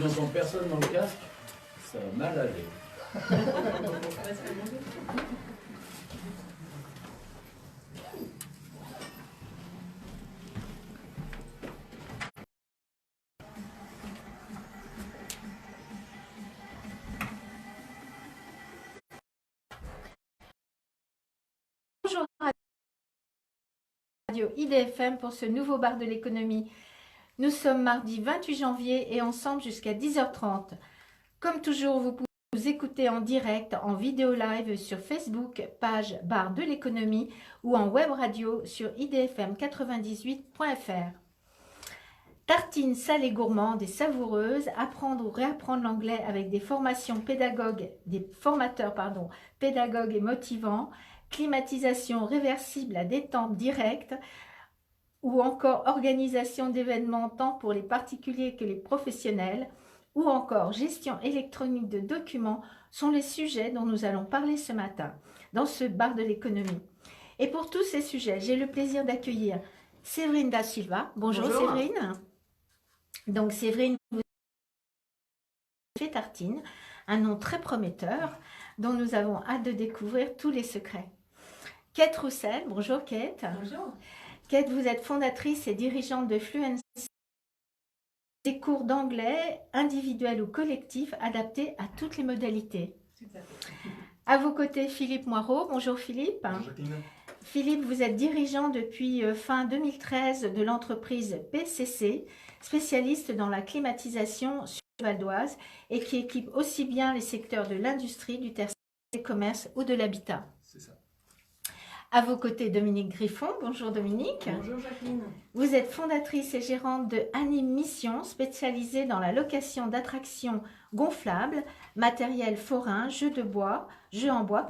n'entends personne dans le casque, ça va mal aller. Bonjour Radio IDFM pour ce nouveau bar de l'économie. Nous sommes mardi 28 janvier et ensemble jusqu'à 10h30. Comme toujours, vous pouvez nous écouter en direct, en vidéo live sur Facebook, page bar de l'économie ou en web radio sur idfm98.fr. Tartines salées gourmandes et savoureuses, apprendre ou réapprendre l'anglais avec des formateurs pédagogues et motivants, climatisation réversible à détente directe ou encore organisation d'événements tant pour les particuliers que les professionnels ou encore gestion électronique de documents sont les sujets dont nous allons parler ce matin dans ce bar de l'économie. Et pour tous ces sujets, j'ai le plaisir d'accueillir Séverine Da Silva. Bonjour. Séverine. Donc Séverine, vous fait Tartines, un nom très prometteur dont nous avons hâte de découvrir tous les secrets. Kate Roussel, bonjour Kate. Bonjour. Kate, vous êtes fondatrice et dirigeante de Fluency, des cours d'anglais individuels ou collectifs adaptés à toutes les modalités. Tout à fait. À vos côtés, Philippe Moirot. Bonjour Philippe. Bonjour Jacqueline. Philippe, vous êtes dirigeant depuis fin 2013 de l'entreprise PCC, spécialiste dans la climatisation sur le Val d'Oise et qui équipe aussi bien les secteurs de l'industrie, du tertiaire, des commerces ou de l'habitat. C'est ça. À vos côtés, Dominique Griffon. Bonjour Dominique. Bonjour Jacqueline. Vous êtes fondatrice et gérante de Anime Mission, spécialisée dans la location d'attractions gonflables, matériel forain, jeux en bois,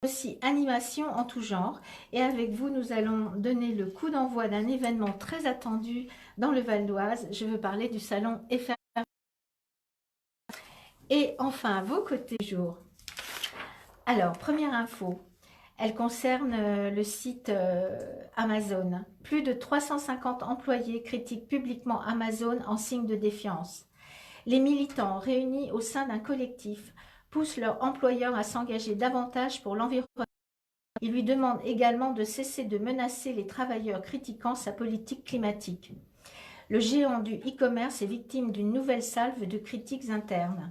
aussi animation en tout genre. Et avec vous, nous allons donner le coup d'envoi d'un événement très attendu dans le Val d'Oise. Je veux parler du salon FR. Et enfin, à vos côtés du jour. Alors, première info. Elle concerne le site Amazon. Plus de 350 employés critiquent publiquement Amazon en signe de défiance. Les militants réunis au sein d'un collectif poussent leur employeur à s'engager davantage pour l'environnement. Ils lui demandent également de cesser de menacer les travailleurs critiquant sa politique climatique. Le géant du e-commerce est victime d'une nouvelle salve de critiques internes.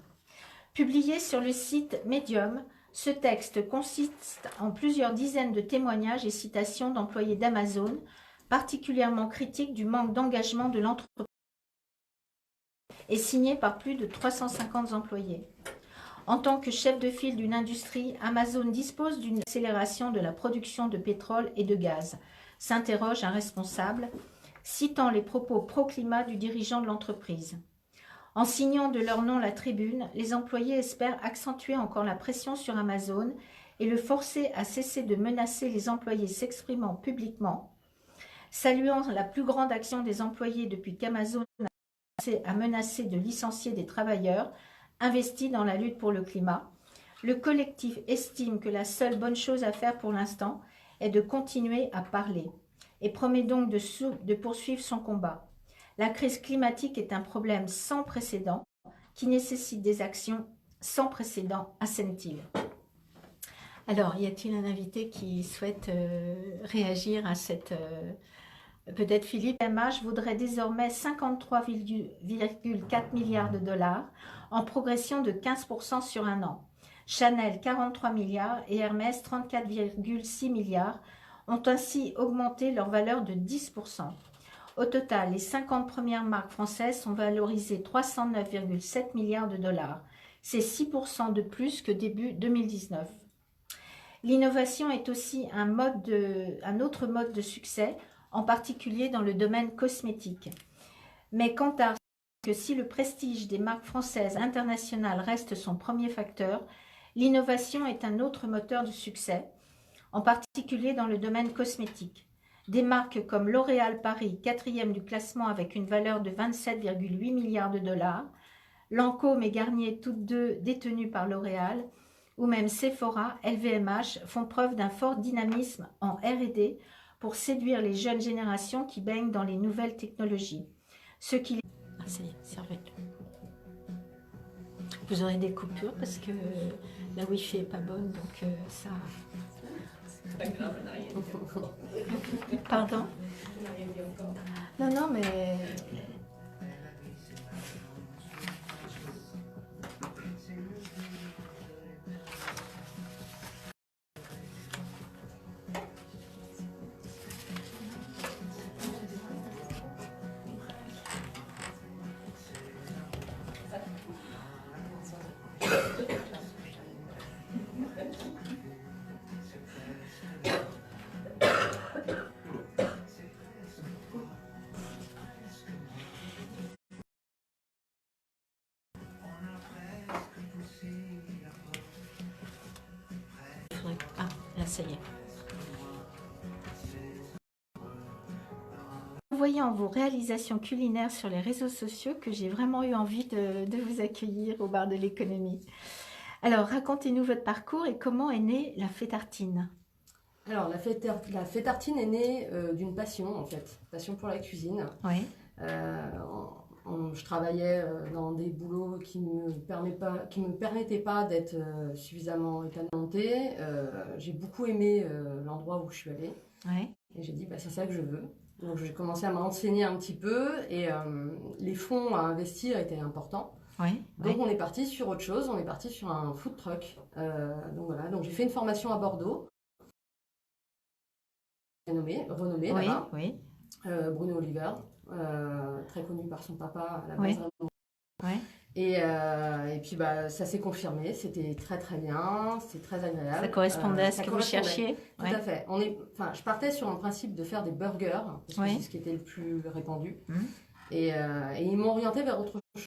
Publié sur le site Medium, ce texte consiste en plusieurs dizaines de témoignages et citations d'employés d'Amazon, particulièrement critiques du manque d'engagement de l'entreprise, et signé par plus de 350 employés. En tant que chef de file d'une industrie, Amazon dispose d'une accélération de la production de pétrole et de gaz, s'interroge un responsable, citant les propos pro-climat du dirigeant de l'entreprise. En signant de leur nom la tribune, les employés espèrent accentuer encore la pression sur Amazon et le forcer à cesser de menacer les employés s'exprimant publiquement. Saluant la plus grande action des employés depuis qu'Amazon a commencé à menacer de licencier des travailleurs investis dans la lutte pour le climat, le collectif estime que la seule bonne chose à faire pour l'instant est de continuer à parler et promet donc de poursuivre son combat. La crise climatique est un problème sans précédent qui nécessite des actions sans précédent, assène-t-il. Alors, y a-t-il un invité qui souhaite réagir à cette... Peut-être Philippe. LVMH voudrait désormais 53,4 milliards de dollars en progression de 15% sur un an. Chanel 43 milliards et Hermès 34,6 milliards ont ainsi augmenté leur valeur de 10%. Au total, les 50 premières marques françaises sont valorisées 309,7 milliards de dollars. C'est 6% de plus que début 2019. L'innovation est aussi un autre mode de succès, en particulier dans le domaine cosmétique. Mais Kantar que si le prestige des marques françaises internationales reste son premier facteur, l'innovation est un autre moteur de succès, en particulier dans le domaine cosmétique. Des marques comme L'Oréal Paris, 4e du classement avec une valeur de 27,8 milliards de dollars, Lancôme et Garnier, toutes deux détenues par L'Oréal, ou même Sephora, LVMH, font preuve d'un fort dynamisme en R&D pour séduire les jeunes générations qui baignent dans les nouvelles technologies. Ce qui... Ah, ça y est, servez-le. Vous aurez des coupures parce que la Wi-Fi est pas bonne, donc ça... C'est pas grave, on n'a rien dit encore. Pardon? On n'a rien dit encore. Non, non, mais... Ah, là, ça y est. Voyant vos réalisations culinaires sur les réseaux sociaux que j'ai vraiment eu envie de vous accueillir au bar de l'économie. Alors, racontez-nous votre parcours et comment est née la Fée Tartine. Alors, la Fée Tartine est née d'une passion, en fait. Passion pour la cuisine. Oui. Je travaillais dans des boulots qui me permettaient pas d'être suffisamment épanouie. J'ai beaucoup aimé l'endroit où je suis allée. Oui. Et j'ai dit, bah, c'est ça que je veux. Donc, j'ai commencé à m'enseigner un petit peu et les fonds à investir étaient importants. Oui. Donc, on est parti sur autre chose. On est parti sur un food truck. Donc, voilà. Donc, j'ai fait une formation à Bordeaux. Renommé Oui, là-bas. oui. Bruno Oliver, très connu par son papa à la base. Oui. Oui. Et puis bah, ça s'est confirmé, c'était très très bien, c'était très agréable. Ça correspondait à ce ça que vous correspondait. cherchiez. Tout à fait. Je partais sur un principe de faire des burgers, parce que c'est ce qui était le plus répandu. Et ils m'ont orienté vers autre chose.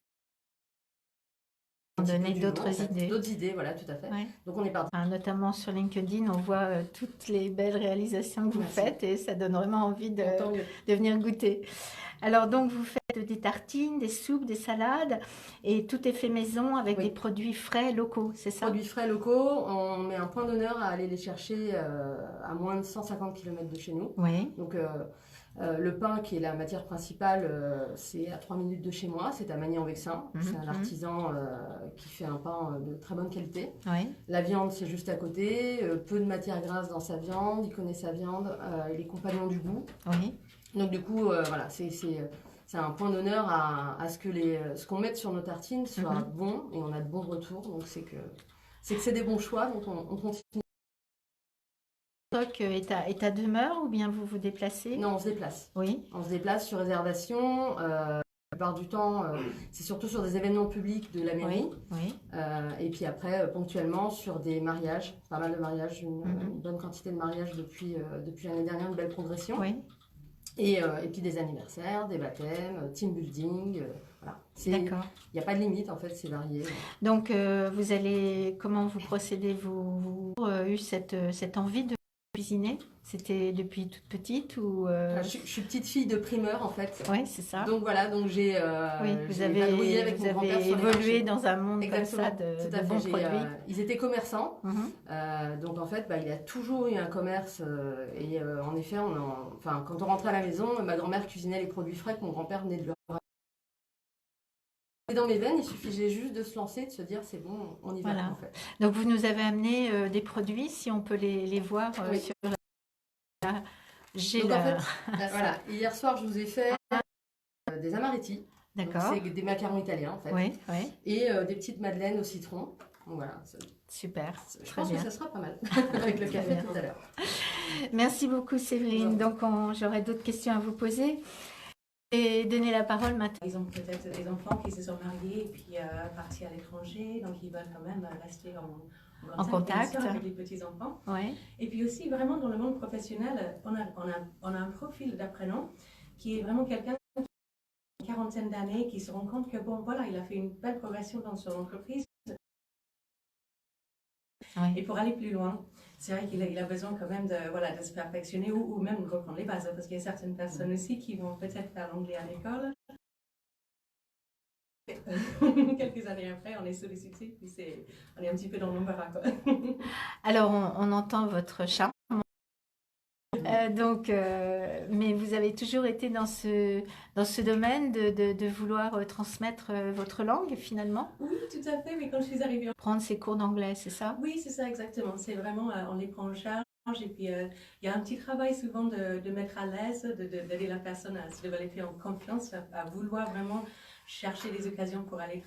Donner d'autres idées. D'autres idées, voilà, tout à fait. Ouais. Donc on est parti. Notamment sur LinkedIn, on voit toutes les belles réalisations que vous faites et ça donne vraiment envie de venir goûter. Alors donc vous faites des tartines, des soupes, des salades et tout est fait maison avec des produits frais locaux, c'est ça? Produits frais locaux, on met un point d'honneur à aller les chercher à moins de 150 km de chez nous. Oui. Donc le pain qui est la matière principale, c'est à 3 minutes de chez moi, c'est à Magny-en-Vexin. C'est un artisan qui fait un pain de très bonne qualité. Oui. La viande, c'est juste à côté, peu de matière grasse dans sa viande, il connaît sa viande, il est compagnon du goût. Oui. Donc du coup, voilà, c'est un point d'honneur à ce que ce qu'on mette sur nos tartines soit bon et on a de bons retours. Donc c'est que c'est des bons choix, donc on continue. Le stock est à demeure ou bien vous vous déplacez? Non, on se déplace. Oui. On se déplace sur réservation. La plupart du temps, c'est surtout sur des événements publics de la mairie. Oui. Et puis après, ponctuellement, sur des mariages, pas mal de mariages, une bonne quantité de mariages depuis l'année dernière, une belle progression. Oui. Et puis des anniversaires, des baptêmes, team building, voilà. D'accord. Il n'y a pas de limite en fait, c'est varié. Donc comment vous procédez? Vous avez eu cette envie de cuisiner? C'était depuis toute petite ou je suis petite fille de primeur en fait. Oui, c'est ça. Donc voilà, donc j'ai vous avez évolué dans un monde comme ça de bons produits. Ils étaient commerçants, donc en fait, il y a toujours eu un commerce et en effet, quand on rentrait à la maison, ma grand-mère cuisinait les produits frais que mon grand-père venait de leur. Dans mes veines, il suffisait juste de se lancer, de se dire c'est bon, on y va. Voilà. En fait. Donc vous nous avez amené des produits, si on peut les voir sur la... Donc en fait, voilà, hier soir je vous ai fait des amaretti. D'accord. C'est des macarons italiens en fait. Oui, oui. Et des petites madeleines au citron. Donc voilà. Super. Je pense que ça sera pas mal avec le café tout à l'heure. Merci beaucoup Séverine. Donc j'aurai d'autres questions à vous poser. Et donner la parole maintenant. Ils ont peut-être des enfants qui se sont mariés et puis partis à l'étranger, donc ils veulent quand même rester en contact avec les petits-enfants. Ouais. Et puis aussi, vraiment, dans le monde professionnel, on a un profil d'apprenant qui est vraiment quelqu'un qui a une quarantaine d'années, qui se rend compte que, bon, voilà, il a fait une belle progression dans son entreprise. Ouais. Et pour aller plus loin, c'est vrai qu'il a besoin quand même de se perfectionner ou même de reprendre les bases, parce qu'il y a certaines personnes aussi qui vont peut-être faire l'anglais à l'école. Quelques années après, on est sollicité, puis on est un petit peu dans l'embarras. Alors, on entend votre charme. Mais vous avez toujours été dans ce domaine de vouloir transmettre votre langue, finalement? Oui, tout à fait. Mais quand je suis arrivée Prendre ces cours d'anglais, c'est ça? Oui, c'est ça, exactement. C'est vraiment, on les prend en charge. Et puis, il y a un petit travail souvent de mettre à l'aise, d'aider la personne à se développer en confiance, à vouloir vraiment chercher des occasions pour aller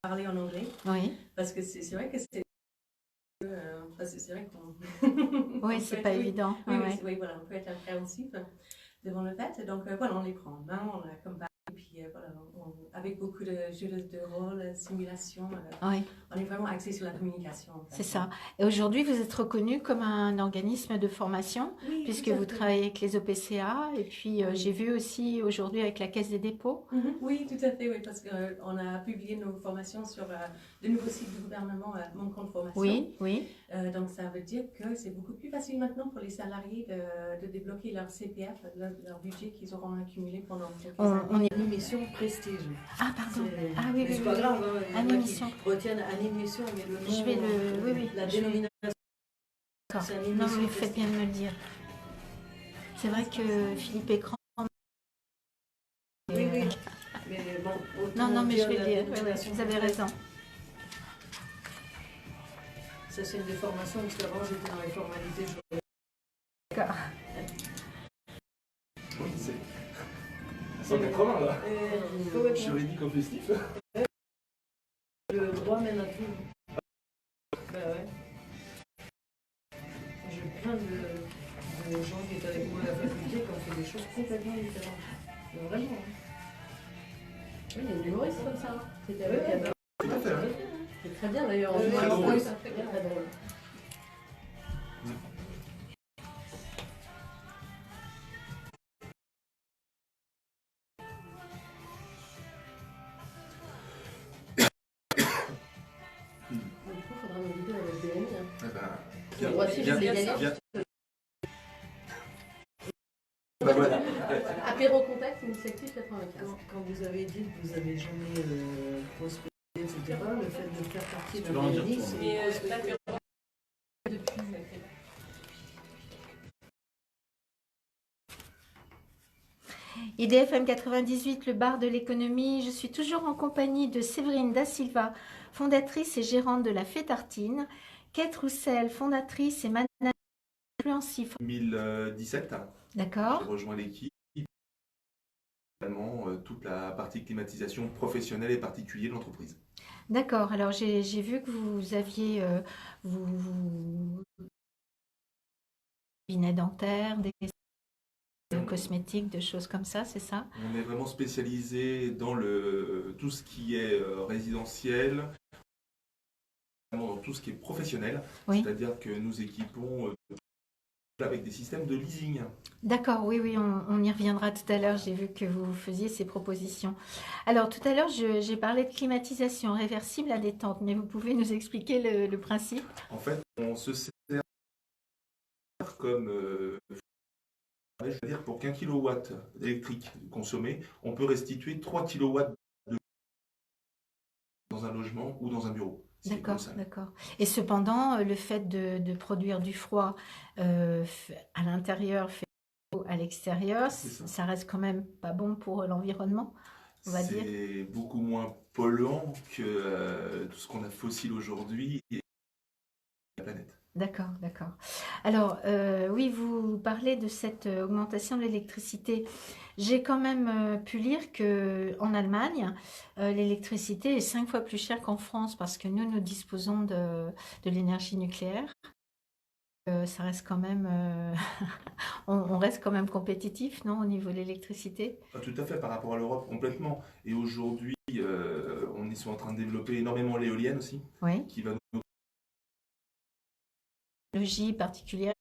parler en anglais. Oui. Parce que c'est vrai que c'est vrai qu'on... Oui, c'est pas évident. Oui, Ouais. oui, voilà, on peut être appréhensif devant le fait. Donc, voilà, on les prend en main, on accompagne. Et puis, voilà, avec beaucoup de jeux de rôle, simulation, Oui. on est vraiment axé sur la communication. En fait. C'est ça. Et aujourd'hui, vous êtes reconnu comme un organisme de formation, Oui, puisque tout à vous fait. travaillez avec les OPCA, et puis Oui. j'ai vu aussi aujourd'hui avec la Caisse des dépôts. Oui, tout à fait, oui, parce qu'on a publié nos formations sur le nouveau site du gouvernement, Mon compte formation. Oui, oui. Donc, ça veut dire que c'est beaucoup plus facile maintenant pour les salariés de débloquer leur CPF, leur budget qu'ils auront accumulé pendant quelques années. On est... Animation prestige. Ah, pardon. C'est- Ah oui, mais oui, c'est oui, pas oui. grave, hein, il y en a qui Animation. retiennent animation, mais le nom, Je vais le... Oui, oui. la je vais- dénomination. D'accord. c'est Non, animation mais vous faites bien de me le dire. C'est vrai que Philippe Écran... Oui, oui. Mais bon, autant Non, mais je dire vais la le dire. Oui, oui, dénomination vous avez complète. raison. Ça, c'est une des formations, parce qu'avant, j'étais dans les formalités. D'accord. Oui, c'est en 80 là. Complètement. Juridique en festif. Le droit mène à tout. Bah ouais. J'ai plein de gens qui étaient avec moi à la faculté qui ont fait des choses complètement différentes. Mais vraiment. Hein. Oui, il y a une humoriste comme ça. C'était Ouais, avec ouais, Anna. Tout à fait. Hein. C'est très bien d'ailleurs. Ouais, très drôle. C'est très drôle. Du coup, il faudra m'inviter dans votre BNI. Hein. Eh ben, Le droitier, viens, je vais y aller. viens. Bah voilà. Apéro Contact, initiative 95. Quand vous avez dit que vous n'avez jamais prospéré, etc., le fait de faire partie Tu d'un veux en dire BNI, toi, c'est IDFM 98, le bar de l'économie. Je suis toujours en compagnie de Séverine Da Silva, fondatrice et gérante de la Fétartine, Kate Roussel, fondatrice et manager influencif. 2017, D'accord. j'ai rejoint l'équipe, également toute la partie climatisation professionnelle et particulier de l'entreprise. D'accord. Alors, j'ai vu que vous aviez cabinet dentaire, des cosmétiques, des choses comme ça, c'est ça? On est vraiment spécialisé dans tout ce qui est résidentiel, dans tout ce qui est professionnel, Oui. c'est-à-dire que nous équipons avec des systèmes de leasing. D'accord, oui, on y reviendra tout à l'heure. J'ai vu que vous faisiez ces propositions. Alors, tout à l'heure, j'ai parlé de climatisation réversible à détente, mais vous pouvez nous expliquer le principe? En fait, on se sert comme, je veux dire, pour qu'un kilowatt d'électrique consommé, on peut restituer 3 kilowatts dans un logement ou dans un bureau. C'est D'accord, colossal. d'accord. Et cependant, le fait de produire du froid à l'intérieur, fait chaud à l'extérieur, C'est ça. ça reste quand même pas bon pour l'environnement, on va dire. C'est beaucoup moins polluant que tout ce qu'on a fossile aujourd'hui et la planète. D'accord, d'accord. Alors, oui, vous parlez de cette augmentation de l'électricité. J'ai quand même pu lire qu'en Allemagne, l'électricité est 5 fois plus chère qu'en France parce que nous disposons de l'énergie nucléaire. Ça reste quand même, on reste quand même compétitif, non, au niveau de l'électricité? Tout à fait, par rapport à l'Europe, complètement. Et aujourd'hui, on est en train de développer énormément l'éolienne aussi, Oui. qui va nous... Technologie particulière.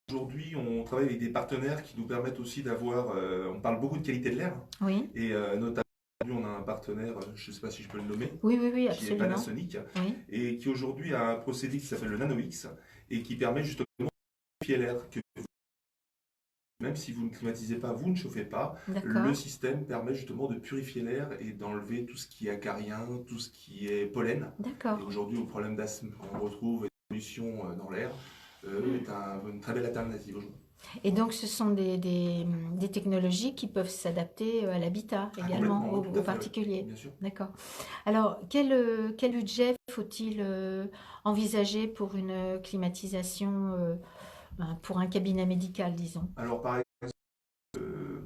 Aujourd'hui, on travaille avec des partenaires qui nous permettent aussi d'avoir... on parle beaucoup de qualité de l'air, Oui, et notamment, aujourd'hui, on a un partenaire, je ne sais pas si je peux le nommer, oui, qui est absolument. Panasonic, Oui, et qui aujourd'hui a un procédé qui s'appelle le NanoX, et qui permet justement de purifier l'air. Même si vous ne climatisez pas, vous ne chauffez pas, d'accord. le système permet justement de purifier l'air et d'enlever tout ce qui est acarien, tout ce qui est pollen. D'accord. Et aujourd'hui, au problème d'asthme qu'on retrouve et de pollution dans l'air, est une très belle alternative aujourd'hui. Et donc, ce sont des technologies qui peuvent s'adapter à l'habitat également, Complètement, tout à aux fait, particuliers. bien sûr. D'accord. Alors, quel budget faut-il envisager pour une climatisation, pour un cabinet médical, disons? Alors, par exemple,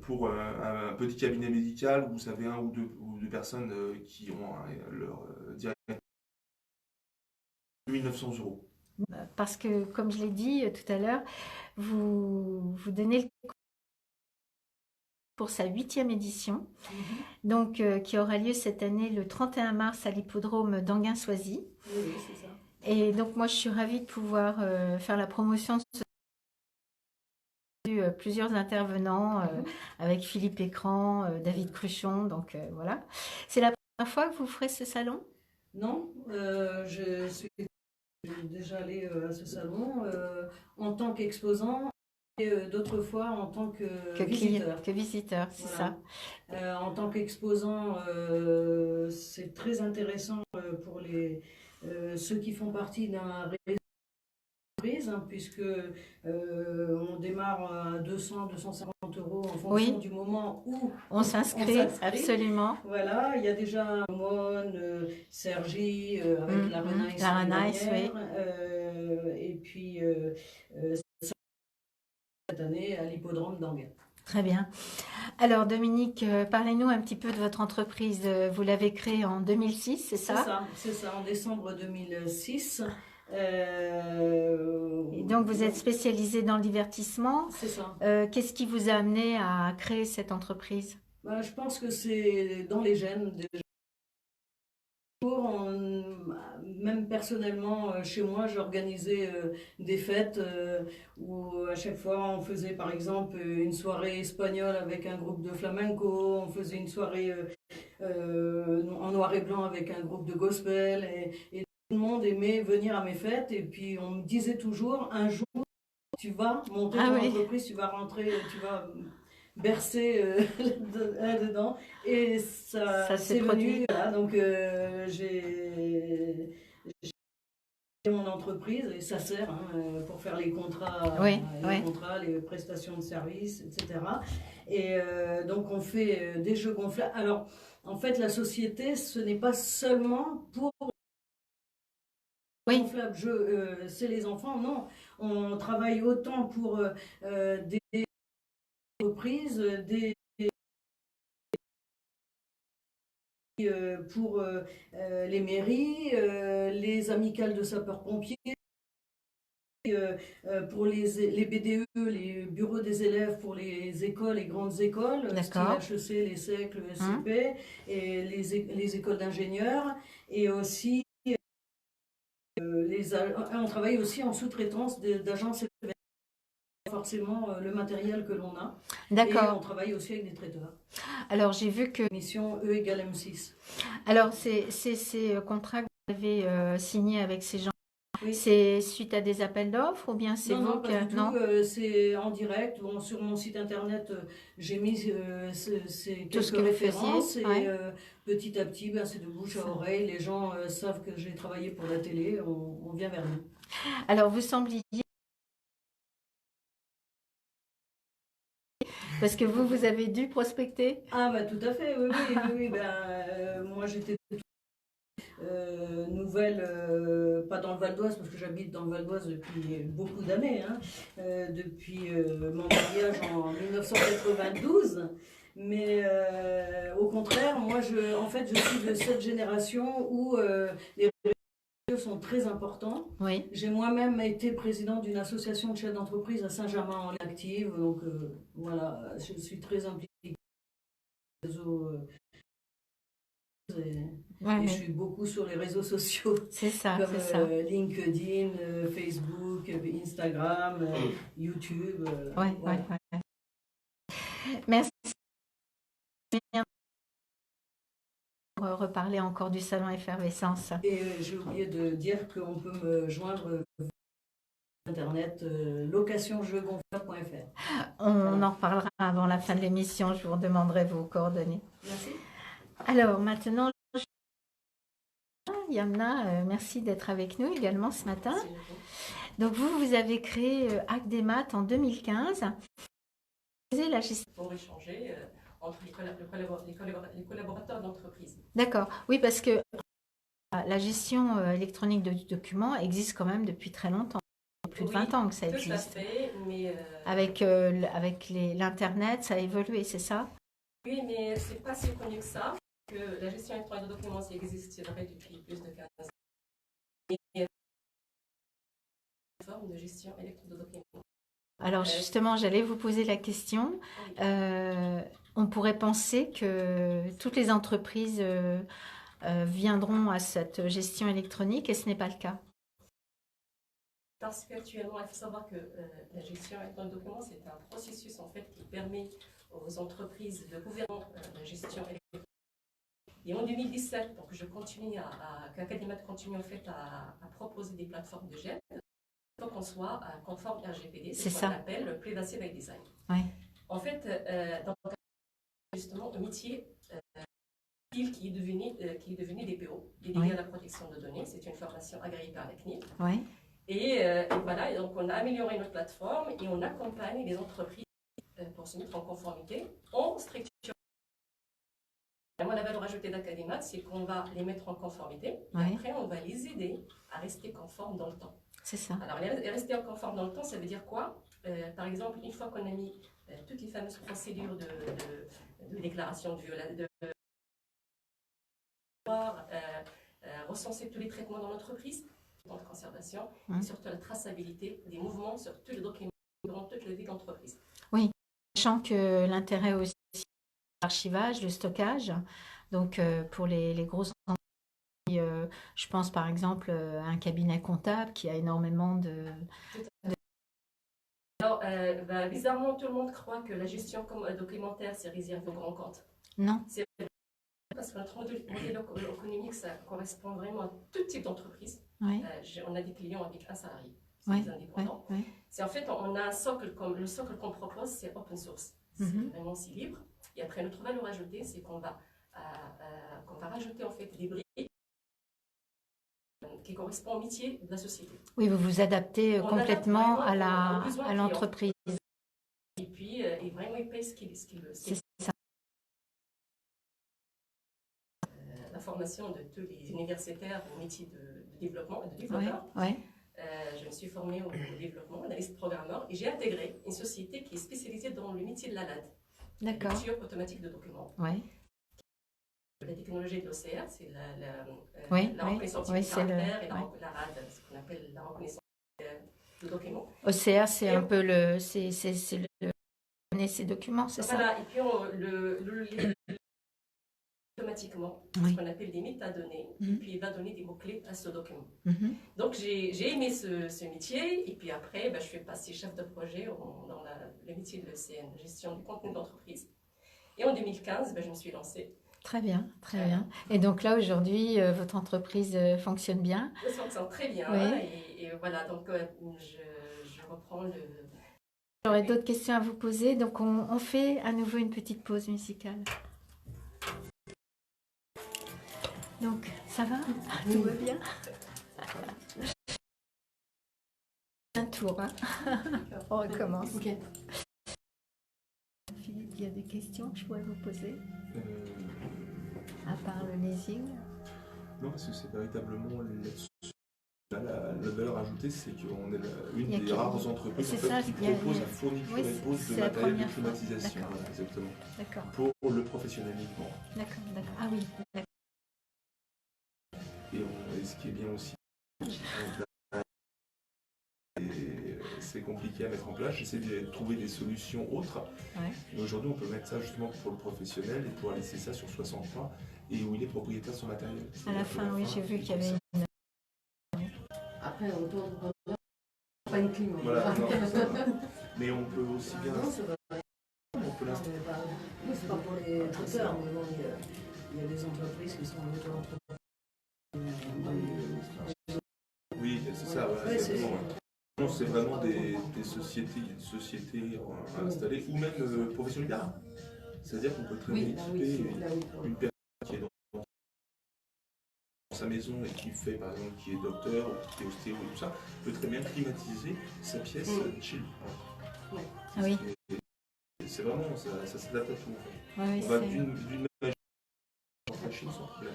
pour un petit cabinet médical, où vous avez un ou deux personnes qui ont leur directeur, 1900 euros. Parce que, comme je l'ai dit tout à l'heure, vous donnez le pour sa 8e édition, donc qui aura lieu cette année le 31 mars à l'hippodrome d'Anguin-Soisy. Oui, c'est ça. Et donc moi je suis ravie de pouvoir faire la promotion de plusieurs intervenants avec Philippe Écran, David Cruchon, donc voilà. C'est la première fois que vous ferez ce salon? Non, je suis déjà allée à ce salon en tant qu'exposant et d'autres fois en tant que visiteur. Que visiteur, c'est Voilà. ça. En tant qu'exposant, c'est très intéressant pour ceux qui font partie d'un réseau d'entreprise, hein, puisque on démarre à 200-250 euros en fonction du moment où on s'inscrit. Absolument. Voilà, il y a déjà Mon, Sergi avec la Renaïs, oui. Et puis cette année à l'hippodrome d'Anguin. Très bien. Alors Dominique, parlez-nous un petit peu de votre entreprise. Vous l'avez créée en 2006, c'est ça? C'est ça, en décembre 2006. Et donc vous êtes spécialisé dans le divertissement. C'est ça. Qu'est-ce qui vous a amené à créer cette entreprise? Je pense que c'est dans les gènes. Même personnellement, chez moi, j'organisais des fêtes où à chaque fois on faisait par exemple une soirée espagnole avec un groupe de flamenco, on faisait une soirée en noir et blanc avec un groupe de gospel et tout le monde aimait venir à mes fêtes et puis on me disait toujours un jour tu vas monter ton entreprise, tu vas rentrer, tu vas bercer dedans et ça s'est produit. Voilà, donc j'ai mon entreprise et ça sert pour faire les contrats, les prestations de services, etc. Et donc on fait des jeux gonflables. Alors en fait la société ce n'est pas seulement pour gonflables jeux, c'est les enfants, non. On travaille autant pour des entreprises, pour les mairies, les amicales de sapeurs-pompiers, pour les BDE, les bureaux des élèves pour les écoles, les grandes écoles, style HEC, les SEC, le SCP, et les écoles d'ingénieurs, et aussi on travaille aussi en sous-traitance d'agences événementielles, forcément le matériel que l'on a. D'accord. Et on travaille aussi avec des traiteurs. Alors j'ai vu que... Mission E égale M6. Alors ces contrats que vous avez signés avec ces gens, c'est suite à des appels d'offres ou bien c'est vous non, pas du tout, c'est en direct. Bon, sur mon site internet, j'ai mis quelques références et petit à petit, c'est de bouche à oreille. Les gens savent que j'ai travaillé pour la télé, on vient vers nous. Alors vous sembliez... Parce que vous avez dû prospecter? Ah tout à fait, oui. Moi j'étais nouvelle, pas dans le Val d'Oise parce que j'habite dans le Val d'Oise depuis beaucoup d'années, depuis mon mariage en 1992. Mais au contraire, moi en fait je suis de cette génération où les réseaux sont très importants. Oui. J'ai moi-même été présidente d'une association de chefs d'entreprise à Saint-Germain-en-Active, donc voilà, je suis très impliquée dans les réseaux et je suis beaucoup sur les réseaux sociaux. C'est ça, comme LinkedIn, Facebook, Instagram, YouTube. Voilà. Merci. Pour reparler encore du salon Effervescence. Et j'ai oublié de dire qu'on peut me joindre sur internet locationjeugonflable.fr. On en reparlera avant la fin de l'émission, je vous demanderai vos coordonnées. Merci. Alors maintenant, Yamna, merci d'être avec nous également ce matin. Donc vous avez créé Acdemat en 2015. La gestion... Pour échanger entre les collaborateurs d'entreprise. D'accord, oui, parce que la gestion électronique de documents existe quand même depuis très longtemps. Plus de 20 ans que ça existe. Tout à fait, mais... Avec l'Internet, ça a évolué, c'est ça? Oui, mais c'est pas si connu que ça, que la gestion électronique de documents, ça existe depuis plus de 15 ans. Et une forme de gestion électronique de documents. Alors justement, j'allais vous poser la question. On pourrait penser que toutes les entreprises viendront à cette gestion électronique et ce n'est pas le cas. Parce qu'actuellement, il faut savoir que la gestion électronique de documents, c'est un processus en fait qui permet aux entreprises de gouverner la gestion électronique. Et en 2017, donc je continue qu'Acadimat continue en fait à proposer des plateformes de GED. Il faut qu'on soit conforme RGPD, c'est ce qu'on appelle le Privacy by Design. Ouais. En fait, donc, justement, un métier qui est devenu DPO, dédié à la protection de données. C'est une formation agréée par la CNIL. Ouais. Et voilà, et donc on a amélioré notre plateforme et on accompagne les entreprises pour se mettre en conformité en structure. La valeur ajoutée d'Acadimat, c'est qu'on va les mettre en conformité et après on va les aider à rester conformes dans le temps. C'est ça. Alors, rester conforme dans le temps, ça veut dire quoi? Par exemple, une fois qu'on a mis toutes les fameuses procédures de déclaration de recenser tous les traitements dans l'entreprise, de conservation, et surtout la traçabilité des mouvements sur tous les documents durant toute la vie de l'entreprise. Oui, sachant que l'intérêt aussi, c'est l'archivage, le stockage. Donc, pour les grosses entreprises, je pense par exemple à un cabinet comptable qui a énormément de... Alors, bizarrement, tout le monde croit que la gestion documentaire, c'est réservé aux grands comptes. Non. C'est parce que notre modèle économique, ça correspond vraiment à tout type d'entreprise. Oui. On a des clients avec un salarié, c'est des indépendants. C'est en fait, on a un socle, le socle qu'on propose, c'est open source. C'est vraiment si libre. Et après, notre valeur ajoutée, c'est qu'on va rajouter en fait des briques qui correspondent au métier de la société. Oui, vous vous adaptez complètement à l'entreprise. Et puis, vraiment, ils payent ce qu'ils veulent. C'est ça. La formation de tous les universitaires au métier de développement et de développeur. Je me suis formée au développement, analyste programmeur, et j'ai intégré une société qui est spécialisée dans le métier de la LAD. D'accord. Lecture automatique de documents. La technologie de l'OCR, c'est la reconnaissance du caractère et la RAD, ce qu'on appelle la reconnaissance de documents. OCR, c'est un peu le ces documents, c'est ça? Voilà, et puis automatiquement, ce qu'on appelle des métadonnées, et puis il va donner des mots-clés à ce document. Donc j'ai aimé ce métier, et puis après, je suis passée chef de projet dans le métier de l'ECN, gestion du contenu d'entreprise. Et en 2015, je me suis lancée. Très bien, très bien. Et donc là, aujourd'hui, votre entreprise fonctionne bien? Ça fonctionne très bien, et voilà, donc je reprends le... J'aurais d'autres questions à vous poser, donc on fait à nouveau une petite pause musicale. Donc, ça va? Tout va bien? Un tour, hein? On recommence. Okay. Philippe, il y a des questions que je pourrais vous poser? À part le leasing? Non, parce que c'est véritablement la valeur ajoutée, c'est qu'on est une des rares entreprises en fait, qui propose la fourniture et pose de matériel de climatisation. Voilà, exactement. D'accord. Pour le professionnel uniquement. D'accord, d'accord. Ah oui. Et ce qui est bien aussi, c'est compliqué à mettre en place. J'essaie de trouver des solutions autres. Mais aujourd'hui, on peut mettre ça justement pour le professionnel et pouvoir laisser ça sur 60 mois et où il est propriétaire de son matériel. À la fin, oui, j'ai vu qu'il y avait une... Après, on tourne pas une clim. Voilà, non, mais on peut aussi bien... On peut c'est pas pour les traiteurs, mais bon, il y a des entreprises qui sont auto-entreprises. Oui, c'est ça, voilà, exactement. Non, c'est vraiment des sociétés installées, ou même professionnels libéraux. C'est-à-dire qu'on peut très bien équiper une personne qui est dans sa maison et qui fait, par exemple, qui est docteur ou qui est ostéo et tout ça, peut très bien climatiser sa pièce chill. Ouais. Ah oui. C'est vraiment, ça s'adapte à tout. En fait. Ouais, on va d'une machine sans problème.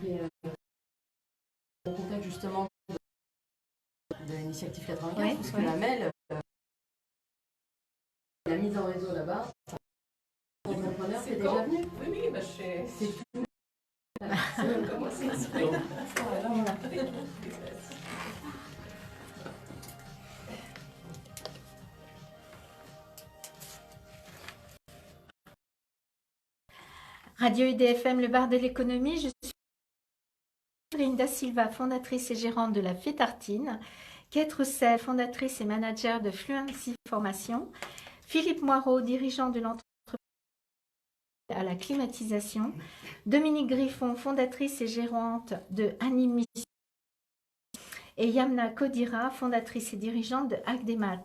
Et dans le contexte justement de l'initiative 95, parce que la MEL, la mise en réseau là-bas, l'entrepreneur c'est déjà venu. Oui, bah, c'est tout. C'est comme moi, c'est Radio IDFM, le bar de l'économie. Je suis Linda Silva, fondatrice et gérante de la Fétartine. Kate Roussel, fondatrice et manager de Fluency Formation. Philippe Moirot, dirigeant de l'entreprise à la climatisation. Dominique Griffon, fondatrice et gérante de Animis. Et Yamna Kodira, fondatrice et dirigeante de Agdemat.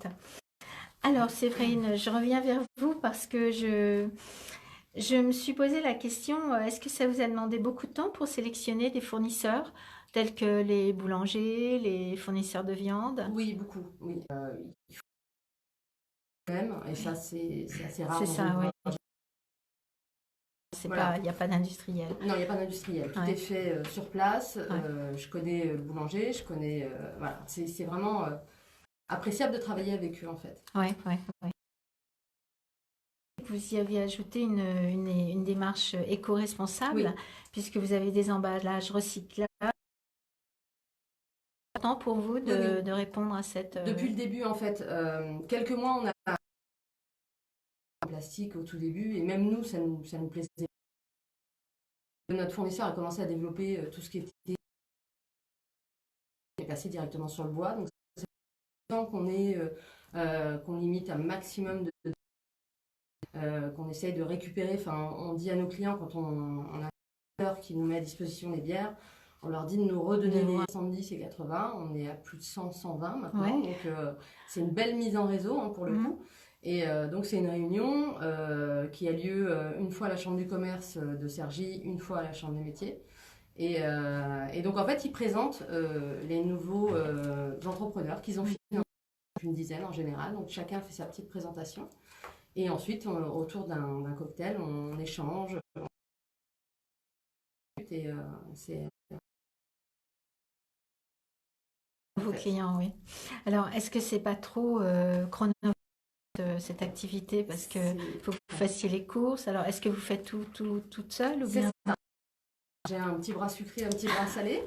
Alors Séverine, je reviens vers vous parce que je me suis posé la question, est-ce que ça vous a demandé beaucoup de temps pour sélectionner des fournisseurs tels que les boulangers, les fournisseurs de viande? Oui, beaucoup. Oui. Il faut même, et ça c'est assez rare. C'est ça, oui. Il n'y a pas d'industriel. Non, il n'y a pas d'industriel. Tout est fait sur place. Je connais le boulanger, je connais... voilà, c'est vraiment appréciable de travailler avec eux en fait. Oui. Vous y avez ajouté une démarche éco-responsable, puisque vous avez des emballages recyclables. C'est important pour vous de répondre à cette... Depuis le début, en fait, quelques mois, on a plastique au tout début, et même nous, ça nous plaisait. Notre fournisseur a commencé à développer tout ce qui était passé directement sur le bois. Donc, c'est important qu'on limite un maximum de qu'on essaye de récupérer. Enfin, on dit à nos clients, quand on a un fournisseur qui nous met à disposition les bières, on leur dit de nous redonner les 70 et 80. On est à plus de 100, 120 maintenant. Donc, c'est une belle mise en réseau pour le coup. Et donc, c'est une réunion qui a lieu une fois à la Chambre du commerce de Cergy, une fois à la Chambre des métiers. Et donc, en fait, ils présentent les nouveaux entrepreneurs qu'ils ont financés, une dizaine en général. Donc, chacun fait sa petite présentation. Et ensuite, autour d'un cocktail, on échange. Et c'est... Vos clients, oui. Alors, est-ce que c'est pas trop chronophage cette activité parce que faut que vous fassiez les courses? Alors, est-ce que vous faites tout toute seule ou bien... J'ai un petit bras sucré, un petit bras salé.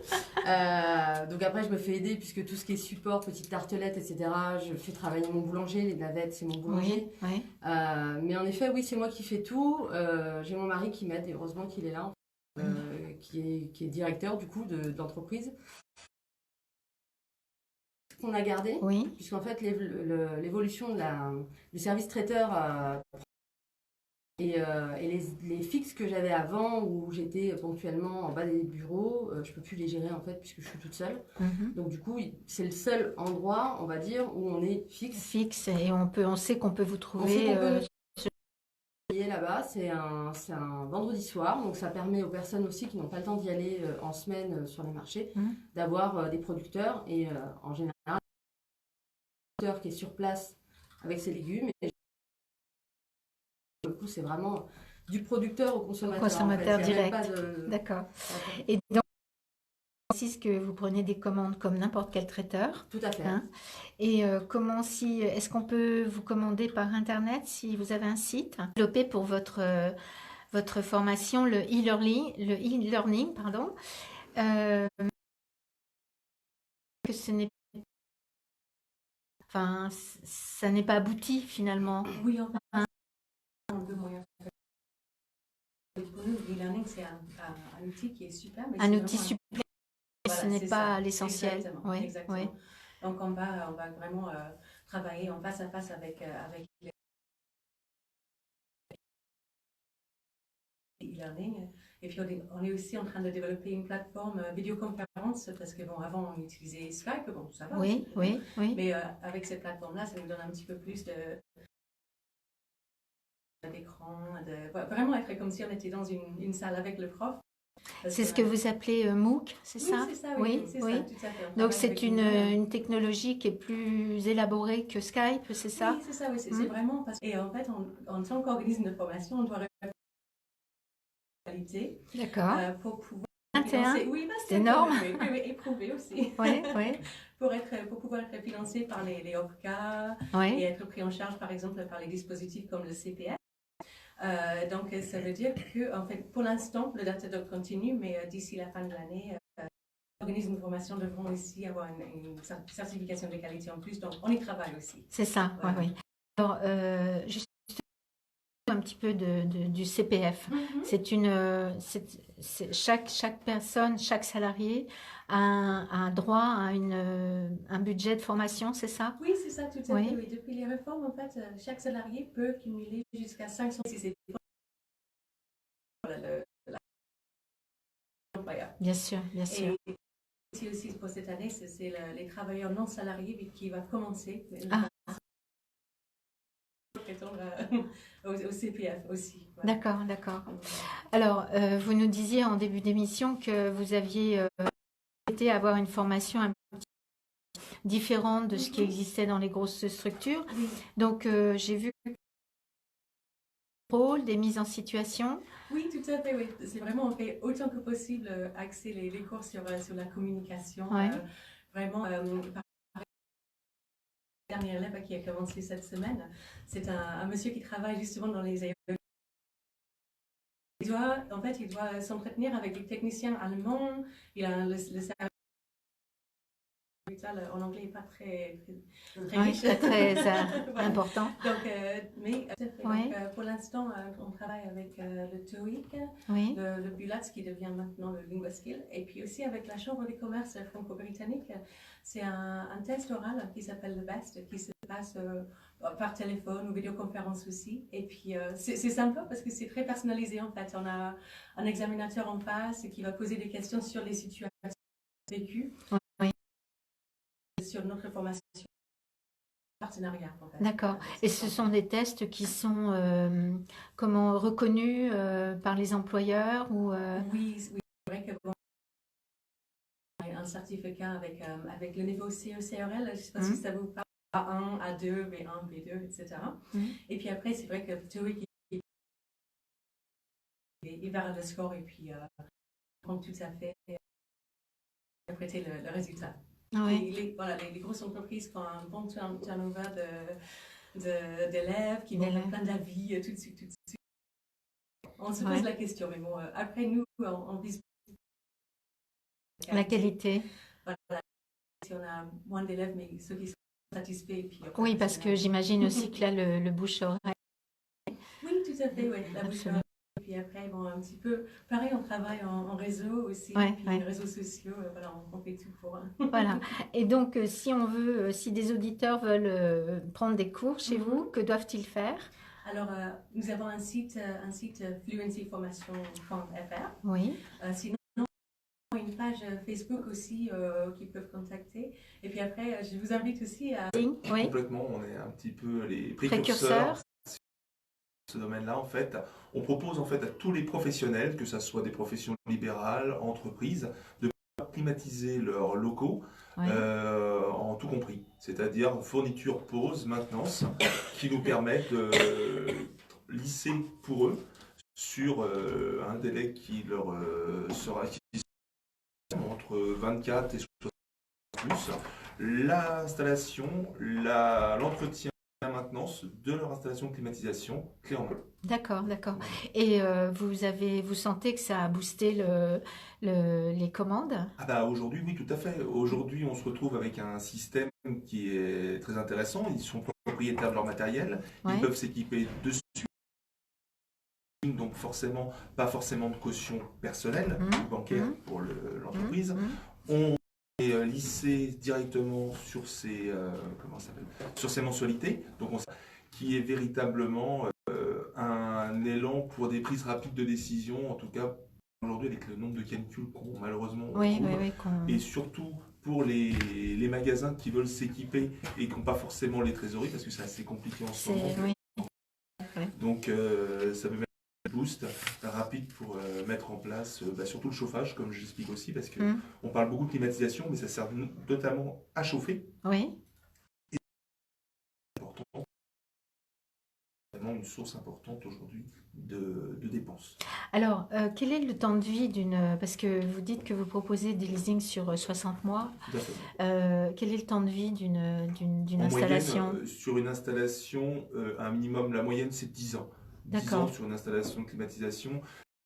Donc après, je me fais aider puisque tout ce qui est support, petites tartelettes, etc., je fais travailler mon boulanger. Les navettes, c'est mon boulanger. Mais en effet, oui, c'est moi qui fais tout. J'ai mon mari qui m'aide et heureusement qu'il est là, qui est directeur du coup d'entreprise. Qu'on a gardé, puisqu'en fait, l'évolution du service traiteur... Et les fixes que j'avais avant, où j'étais ponctuellement en bas des bureaux, je ne peux plus les gérer en fait, puisque je suis toute seule. Donc du coup, c'est le seul endroit, on va dire, où on est fixe. Et on sait qu'on peut vous trouver... Là-bas, c'est un vendredi soir, donc ça permet aux personnes aussi qui n'ont pas le temps d'y aller en semaine sur les marchés, d'avoir des producteurs. Et en général, un producteur qui est sur place avec ses légumes. Du coup, c'est vraiment du producteur au consommateur. Consommateur direct. D'accord. Et donc, c'est que vous prenez des commandes comme n'importe quel traiteur. Tout à fait. Et est-ce qu'on peut vous commander par Internet si vous avez un site développé pour votre formation, le e-learning, pardon. Que ce n'est ça n'est pas abouti finalement. Oui, un peu moyen. Pour nous, l'e-learning, c'est un outil qui est super. Mais un outil supplémentaire, ce n'est pas l'essentiel. Exactement. Donc, on va vraiment travailler en face à face avec les e-learning. Et puis, on est aussi en train de développer une plateforme vidéoconférence parce que, avant, on utilisait Skype, ça va. Oui. Mais avec cette plateforme-là, ça nous donne un petit peu plus d'écran, vraiment être comme si on était dans une salle avec le prof. C'est ce que vous appelez MOOC, c'est ça? Oui, c'est ça, oui. Oui. Ça, tout à fait. Donc c'est une technologie qui est plus élaborée que Skype, c'est ça? Oui, c'est ça, oui. C'est vraiment parce que, et en fait, en tant qu'organisme de formation, on doit répondre à la qualité. D'accord. Pour pouvoir 21, oui, c'est énorme. Oui, éprouvé aussi. Oui. Pour pouvoir être financé par les OPCA et être pris en charge, par exemple, par les dispositifs comme le CPF. Donc, ça veut dire que, en fait, pour l'instant, le Datadog continue, mais d'ici la fin de l'année, les organismes de formation devront aussi avoir une certification de qualité en plus. Donc, on y travaille aussi. C'est ça, voilà. Oui. Alors, juste un petit peu du CPF. Chaque personne, chaque salarié a un droit à un budget de formation, c'est ça? Oui, c'est ça, tout à fait. Oui. Depuis les réformes, en fait, chaque salarié peut cumuler jusqu'à 500 si c'est l'employeur. Bien sûr. Et aussi pour cette année, c'est les travailleurs non salariés qui va commencer. Au CPF aussi. Voilà. D'accord. Alors, vous nous disiez en début d'émission que vous aviez souhaité avoir une formation un peu différente de ce qui existait dans les grosses structures. Oui. Donc, j'ai vu des mises en situation. Oui, tout à fait, oui. C'est vraiment, on fait autant que possible axer les cours sur la communication. Vraiment, dernier élève qui a commencé cette semaine, c'est un monsieur qui travaille justement dans les aéroports. Il doit s'entretenir avec des techniciens allemands. Il a le service en anglais n'est pas très riche. Très important. Donc, pour l'instant, on travaille avec le TOEIC, le BULATS qui devient maintenant le LinguaSkill, et puis aussi avec la Chambre des commerces franco-britannique. C'est un test oral qui s'appelle le BEST, qui se passe par téléphone ou vidéoconférence aussi. Et puis, c'est sympa parce que c'est très personnalisé en fait. On a un examinateur en face qui va poser des questions sur les situations vécues. Sur notre formation partenariat. En fait. D'accord. Et ce sont des tests qui sont reconnus par les employeurs ou Oui, c'est vrai que un certificat avec le niveau CE-CRL, je ne sais pas si ça vous parle, A1, A2, B1, B2, etc. Et puis après, c'est vrai que TOEIC il verra le score et puis prendre tout à fait interpréter le résultat. Les grosses entreprises qui ont un bon turnover d'élèves, qui vont plein d'avis tout de suite. On se pose la question, mais bon, après nous, on vise la qualité. Voilà. Si on a moins d'élèves, mais ceux qui sont satisfaits. Puis, oui, parce que j'imagine aussi que là, le bouche-oreille. Oui, tout à fait, oui, la bouche-oreille. Et puis après, bon, un petit peu, pareil, on travaille en réseau aussi, puis les réseaux sociaux, voilà, on fait tout pour. Voilà. Et donc, si des auditeurs veulent prendre des cours chez vous, que doivent-ils faire? Alors, nous avons un site fluencyformation.fr. Oui. Sinon, une page Facebook aussi qu'ils peuvent contacter. Et puis après, je vous invite aussi à... Complètement, on est un petit peu les précurseurs. Ce domaine-là, en fait, on propose en fait à tous les professionnels, que ce soit des professions libérales, entreprises, de climatiser leurs locaux en tout compris, c'est-à-dire fourniture, pause, maintenance, qui nous permettent de lisser pour eux sur un délai qui leur sera entre 24 et 60 plus, l'installation, l'entretien, la maintenance de leur installation de climatisation clé en main. D'accord. Et vous sentez que ça a boosté les commandes? Aujourd'hui, oui, tout à fait. Aujourd'hui, on se retrouve avec un système qui est très intéressant. Ils sont propriétaires de leur matériel. Ils peuvent s'équiper dessus. Donc pas forcément de caution personnelle ou bancaire pour l'entreprise. On est lissé directement sur ses mensualités, donc qui est véritablement un élan pour des prises rapides de décision, en tout cas aujourd'hui avec le nombre de canicules qu'on malheureusement trouve, et surtout pour les magasins qui veulent s'équiper et qui n'ont pas forcément les trésoreries, parce que c'est assez compliqué en ce moment. Donc ça peut boost rapide pour mettre en place surtout le chauffage, comme je l'explique aussi, parce que on parle beaucoup de climatisation, mais ça sert notamment à chauffer. Oui. Et c'est important, vraiment une source importante aujourd'hui de dépenses. Alors, quel est le temps de vie d'une... Parce que vous dites que vous proposez des leasings sur 60 mois. Tout à fait. Quel est le temps de vie d'une En installation? moyenne, sur une installation, un minimum, la moyenne c'est 10 ans. 10 ans sur une installation de climatisation.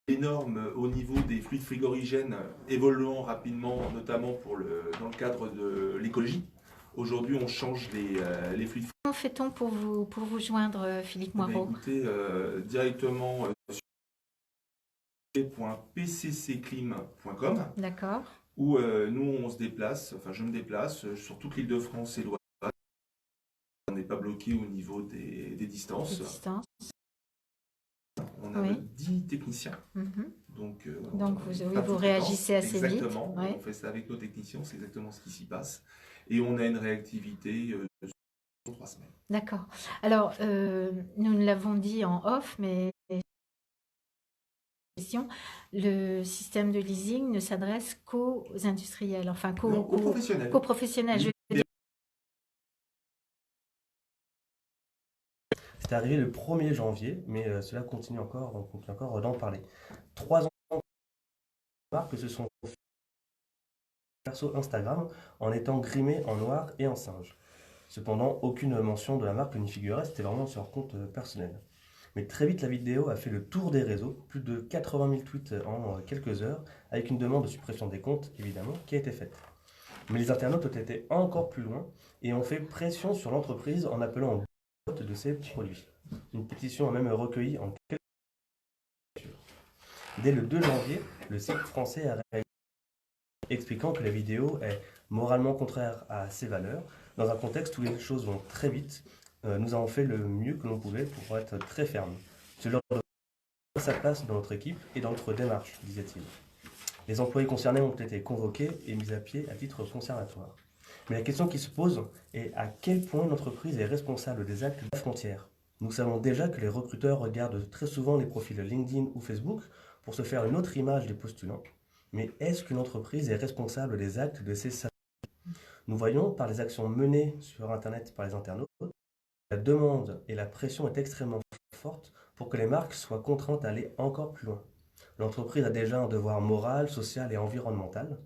Les normes au niveau des fluides frigorigènes évoluant rapidement, notamment dans le cadre de l'écologie. Aujourd'hui, on change les fluides. Comment fait-on pour vous joindre, Philippe Moirot? Écoutez, directement sur www.pccclim.com. D'accord. Où nous, on se déplace, enfin je me déplace sur toute l'Île-de-France et l'Oise. On n'est pas bloqué au niveau des distances. On a 10 techniciens. Donc vous réagissez assez vite. Exactement. On fait ça avec nos techniciens, c'est exactement ce qui s'y passe. Et on a une réactivité sur 3 semaines. D'accord. Alors, nous l'avons dit en off, mais le système de leasing ne s'adresse qu'aux industriels, enfin qu'aux professionnels. Qu'aux professionnels. C'est arrivé le 1er janvier, mais cela continue encore, on continue encore d'en parler. 3 ans que se sont perso Instagram en étant grimés en noir et en singe. Cependant, aucune mention de la marque n'y figurait, c'était vraiment sur leur compte personnel. Mais très vite, la vidéo a fait le tour des réseaux, plus de 80 000 tweets en quelques heures, avec une demande de suppression des comptes, évidemment, qui a été faite. Mais les internautes ont été encore plus loin et ont fait pression sur l'entreprise en appelant au boycott de ses produits. Une pétition a même recueilli en quelques jours. Dès le 2 janvier, le site français a réagi, expliquant que la vidéo est moralement contraire à ses valeurs. Dans un contexte où les choses vont très vite, nous avons fait le mieux que l'on pouvait pour être très ferme. Cela doit sa place dans notre équipe et dans notre démarche, disait-il. Les employés concernés ont été convoqués et mis à pied à titre conservatoire. Mais la question qui se pose est à quel point l'entreprise est responsable des actes de la frontière. Nous savons déjà que les recruteurs regardent très souvent les profils LinkedIn ou Facebook pour se faire une autre image des postulants. Mais est-ce qu'une entreprise est responsable des actes de ses salariés? Nous voyons par les actions menées sur Internet par les internautes, la demande et la pression est extrêmement forte pour que les marques soient contraintes d'aller encore plus loin. L'entreprise a déjà un devoir moral, social et environnemental,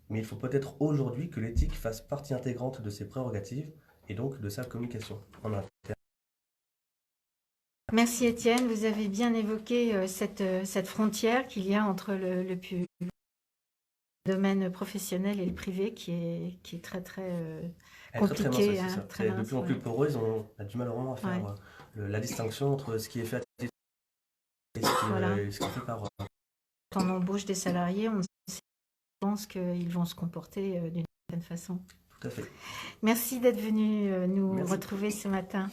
mais il faut peut-être aujourd'hui que l'éthique fasse partie intégrante de ses prérogatives et donc de sa communication en interne. Merci Étienne, vous avez bien évoqué cette frontière qu'il y a entre le domaine professionnel et le privé qui est très compliqué. Très de plus en plus poreux, on a du mal vraiment à faire la distinction entre ce qui est fait et ce qui est fait par... Quand on embauche des salariés, on pense qu'ils vont se comporter d'une certaine façon. Tout à fait. Merci d'être venu nous retrouver ce matin.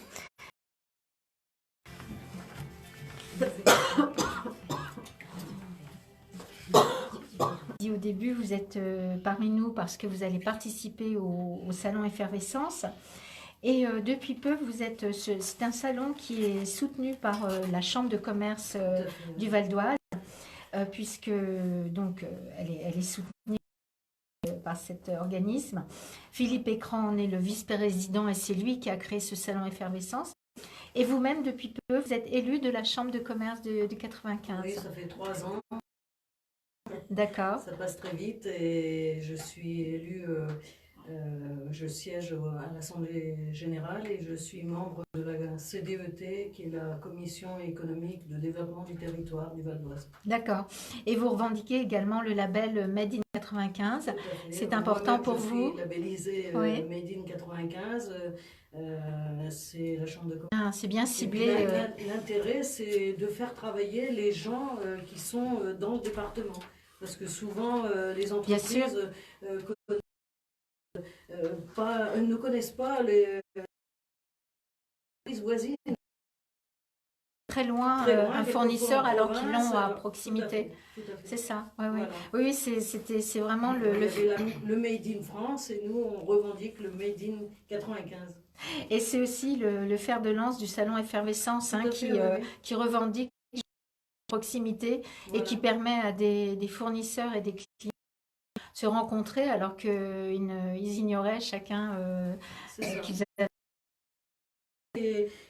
Au début, vous êtes parmi nous parce que vous allez participer au salon Effervescence. Et depuis peu, vous êtes. C'est un salon qui est soutenu par la Chambre de commerce du Val d'Oise, puisque donc elle est soutenue par cet organisme. Philippe Écran en est le vice-président et c'est lui qui a créé ce salon Effervescence. Et vous-même, depuis peu, vous êtes élu de la Chambre de commerce de 95. Oui, ça fait 3 ans. D'accord. Ça passe très vite et je suis élue, je siège à l'Assemblée Générale et je suis membre de la CDET, qui est la Commission économique de développement du territoire du Val d'Oise. D'accord. Et vous revendiquez également le label Made in 95. C'est important pour vous? Je suis labellisée Made in 95. C'est la Chambre de commerce. C'est bien ciblé. L'intérêt, c'est de faire travailler les gens qui sont dans le département. Parce que souvent, les entreprises ne connaissent pas les voisines. Très loin un fournisseur alors qu'ils l'ont à proximité. C'est ça. Voilà. Oui, c'est vraiment le Made in France et nous, on revendique le Made in 95. Et c'est aussi le fer de lance du salon Effervescence qui revendique proximité Voilà. et qui permet à des fournisseurs et des clients de se rencontrer alors qu'ils ignoraient chacun C'est ça. qu'ils avaient.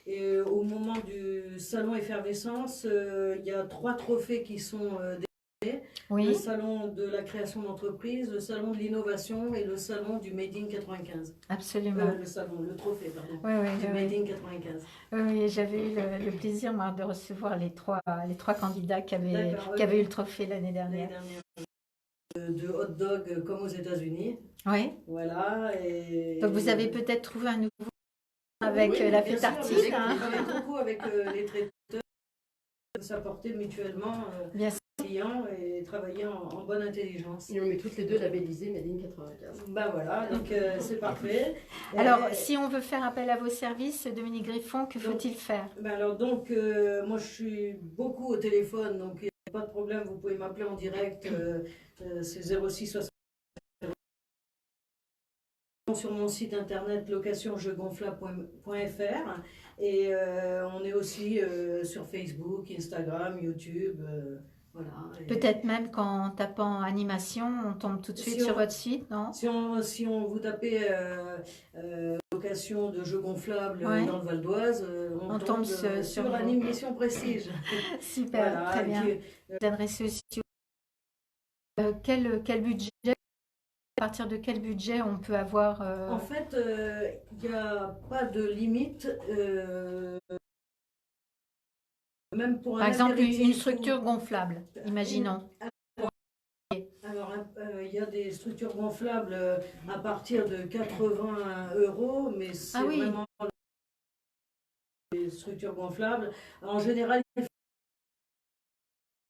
Et au moment du salon Effervescence, il y a 3 trophées qui sont décernés. Le Oui, salon de la création d'entreprise, le salon de l'innovation et le salon du Made in 95. absolument. Le trophée, pardon. Oui, oui, Du oui, Made oui. in 95. Oui, j'avais eu le plaisir, moi, de recevoir les trois candidats qui avaient D'accord, eu le trophée l'année L'année dernière. dernière. De hot dog comme aux États-Unis. Oui. Voilà. Et... Donc vous avez peut-être trouvé un nouveau avec Oui, la bien fête sûr, artiste. On Hein. travaille beaucoup avec les traiteurs, s'apporter mutuellement Bien sûr. clients et travailler en bonne intelligence. Et on est toutes les deux labellisées Made in 95. Ben voilà, donc c'est parfait. Alors, si on veut faire appel à vos services, Dominique Griffon, que faut-il faire? Ben alors donc, moi je suis beaucoup au téléphone, donc il n'y a pas de problème, vous pouvez m'appeler en direct, c'est 06 60. Sur mon site internet locationjeugonflable.fr et on est aussi sur Facebook, Instagram, YouTube, voilà. Et Peut-être même qu'en tapant animation, on tombe tout de suite Si sur on- votre site, non? si on vous tapez location de jeux gonflables Ouais. dans le Val d'Oise, on tombe sur sur vous. Animation Prestige. Super, Voilà, très et bien. puis, Vous adressez aussi quel budget, à partir de quel budget on peut avoir en fait, il n'y a pas de limite. Même pour un par exemple apéritif une ou- structure gonflable, imaginons. Alors, il y a des structures gonflables à partir de 80 €, mais c'est Ah oui. vraiment des structures gonflables. En général, il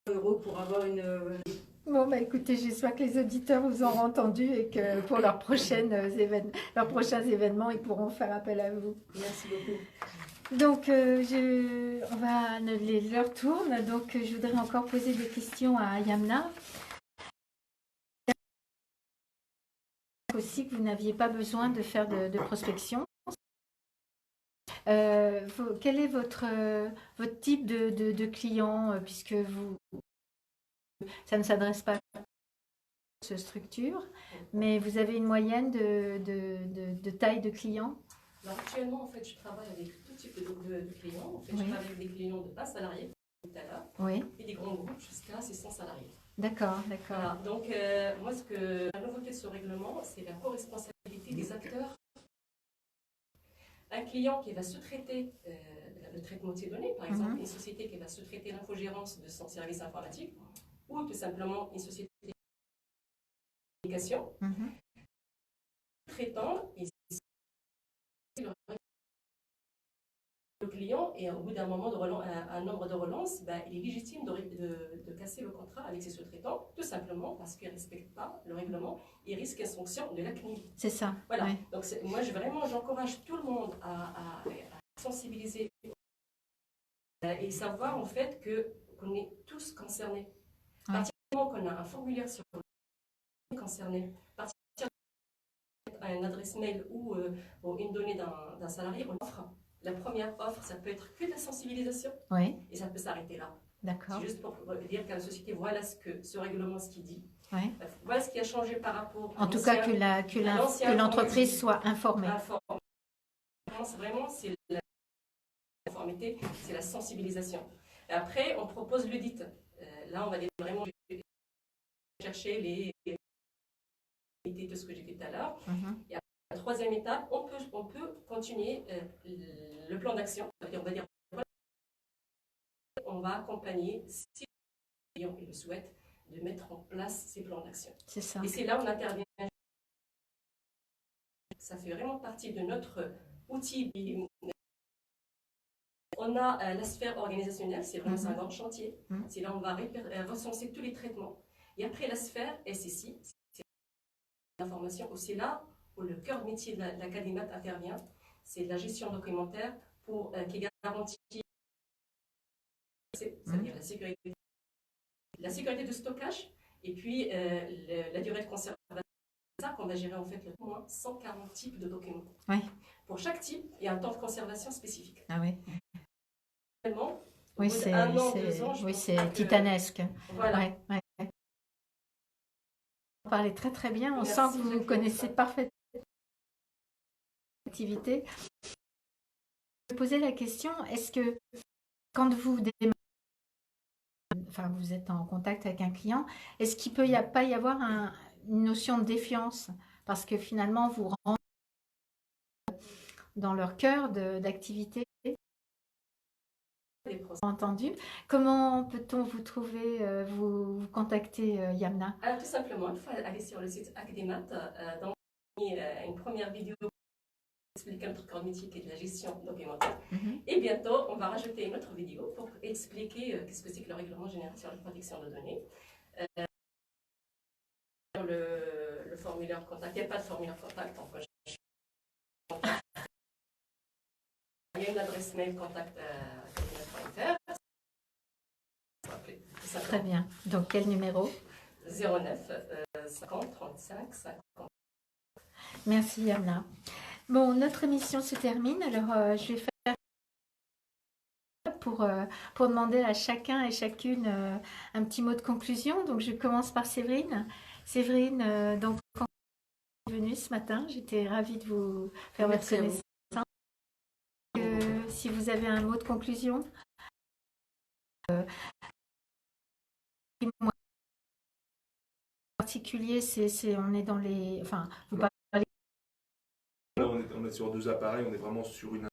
faut € pour avoir une. Bon, bah écoutez, j'espère que les auditeurs vous auront entendu et que pour leurs prochains événements, ils pourront faire appel à vous. Merci beaucoup. Donc, l'heure tourne, donc je voudrais encore poser des questions à Yamna. Aussi que vous n'aviez pas besoin de faire de prospection. Quel est votre type de client, puisque ça ne s'adresse pas à cette structure, mais vous avez une moyenne de taille de clients? Alors actuellement, en fait, je travaille avec tout type de clients. En fait, Oui. je travaille avec des clients de bas salariés, comme tout à l'heure, Oui, et des grands groupes jusqu'à 600 salariés. d'accord, d'accord. Voilà. Donc, moi, la nouveauté de ce règlement, c'est la co-responsabilité des acteurs. Un client qui va sous-traiter le traitement de ses données, par exemple, une société qui va sous-traiter l'infogérance de son service informatique, ou tout simplement une société de communication, Mhm. traitant le client, et au bout d'un moment un nombre de relances, ben, il est légitime de casser le contrat avec ses sous-traitants, tout simplement parce qu'il ne respecte pas le règlement et risque une sanction de la CNIL. C'est ça. Voilà. Oui. Donc moi, j'encourage tout le monde à sensibiliser et savoir en fait qu'on est tous concernés. À partir du moment qu'on a un formulaire sur le concerné, à partir d'une adresse mail ou une donnée d'un salarié, on offre. La première offre, ça peut être que de la sensibilisation, Oui, et ça peut s'arrêter là. d'accord. C'est juste pour dire qu'à la société, voilà ce règlement, ce qu'il dit. Oui. Voilà ce qui a changé par rapport à En tout cas, que l'entreprise soit informée. Vraiment, c'est l'informité, c'est la sensibilisation. Et après, on propose l'audit. Là, on va vraiment chercher les tout ce que j'ai fait tout à l'heure. Et la troisième étape, on peut continuer le plan d'action. On va dire, on va accompagner, si le client le souhaite, de mettre en place ces plans d'action. C'est ça. Et c'est là où on intervient. Ça fait vraiment partie de notre outil. On a la sphère organisationnelle, c'est vraiment un grand chantier. C'est là où on va recenser tous les traitements. Et après la sphère SSI, c'est l'information, c'est là où le cœur de métier de l'Académat intervient. C'est la gestion documentaire qui garantit c'est-à-dire la sécurité de stockage et puis la durée de conservation. C'est ça qu'on va gérer en fait au moins 140 types de documents. Oui. Pour chaque type, il y a un temps de conservation spécifique. Ah oui. Actuellement, Au Oui, bout c'est d'1 an, 2 ans, je oui, pense c'est pas que- titanesque. Voilà. Ouais, ouais. Vous parlez très très bien. On Merci, sent que vous Jacqueline. connaissez parfaitement l'activité. Je vais poser la question, est-ce que quand vous démarrez, enfin, vous êtes en contact avec un client, est-ce qu'il peut pas y avoir une notion de défiance? Parce que finalement, vous rentrez dans leur cœur d'activité. Des procès. Entendu. Comment peut-on vous trouver, vous contacter, Yamna? Alors, tout simplement, il faut aller sur le site Acdemat, dans une première vidéo pour expliquer notre corps de métier qui est de la gestion documentaire. Et bientôt, on va rajouter une autre vidéo pour expliquer qu'est-ce que c'est que le règlement général sur la protection de données. Le formulaire contact, il n'y a pas de formulaire contact en projet. Il y a une adresse mail contact@acdemat.fr. Très bien. Donc, quel numéro? 09 50 35 50. Merci, Yamna. Bon, notre émission se termine. Alors, je vais faire pour demander à chacun et chacune un petit mot de conclusion. Donc, je commence par Séverine. Séverine, donc, quand vous êtes venue ce matin, j'étais ravie de vous faire votre connaissance. Si vous avez un mot de conclusion. En particulier, on est dans les... Enfin, vous parlez... Là, on est sur 2 appareils, on est vraiment sur une